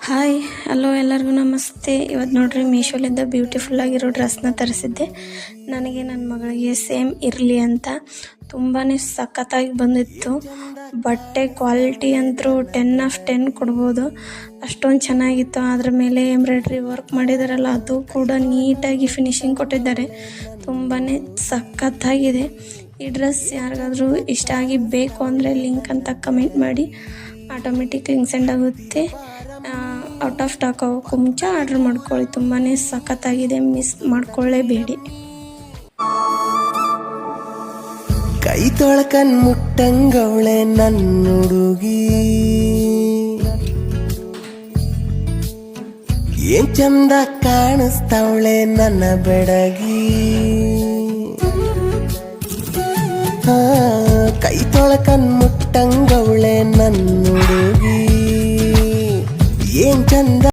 Hi hello ಎಲ್ಲರಿಗೂ ನಮಸ್ತೆ. ಇವತ್ತು ನೋಡ್ರಿ ಮೀಶೋಲಿಂದ ಬ್ಯೂಟಿಫುಲ್ ಆಗಿರೋ ಡ್ರೆಸ್ನ ತರಿಸಿದ್ದೆ. ನನಗೆ ನನ್ನ ಮಗಳಿಗೆ ಸೇಮ್ ಇರಲಿ ಅಂತ ತುಂಬಾ ಸಖತ್ತಾಗಿ ಬಂದಿತ್ತು. ಬಟ್ಟೆ ಕ್ವಾಲಿಟಿ ಅಂತೂ 10/10 ಕೊಡ್ಬೋದು, ಅಷ್ಟೊಂದು ಚೆನ್ನಾಗಿತ್ತು. ಅದ್ರ ಮೇಲೆ ಎಂಬ್ರಾಯ್ಡ್ರಿ ವರ್ಕ್ ಮಾಡಿದಾರಲ್ಲ, ಅದು ಕೂಡ ನೀಟಾಗಿ ಫಿನಿಶಿಂಗ್ ಕೊಟ್ಟಿದ್ದಾರೆ. ತುಂಬಾ ಸಖತ್ತಾಗಿದೆ. ಈ ಡ್ರೆಸ್ ಯಾರಿಗಾದರೂ ಇಷ್ಟ ಆಗಿ ಬೇಕು ಅಂದರೆ ಲಿಂಕ್ ಅಂತ ಕಮೆಂಟ್ ಮಾಡಿ, ಆಟೋಮೆಟಿಕ್ ಲಿಂಕ್ ಸೆಂಡ್ ಆಗುತ್ತೆ. ಔಟ್ ಆಫ್ ಸ್ಟಾಕ್ ಆಗೋಕ್ಕೂ ಮುಂಚೆ ಆರ್ಡ್ರ್ ಮಾಡ್ಕೊಳ್ಳಿ. ತುಂಬಾ ಸಖತ್ತಾಗಿದೆ, ಮಿಸ್ ಮಾಡ್ಕೊಳ್ಳೇಬೇಡಿ. ಕೈ ತೊಳ್ಕನ್ ಮುಟ್ಟಂಗವಳೆ ನನ್ನ ಹುಡುಗಿ, ಏನ್ ಚಂದ ಕಾಣಿಸ್ತಾವಳೆ ನನ್ನ ಬೆಡಗಿ. ಕೈ ತೊಳ್ಕನ್ ಮುಟ್ಟಂಗವಳೆ ನನ್ನ ಹುಡುಗಿ, ಏನ್ ಚಂದ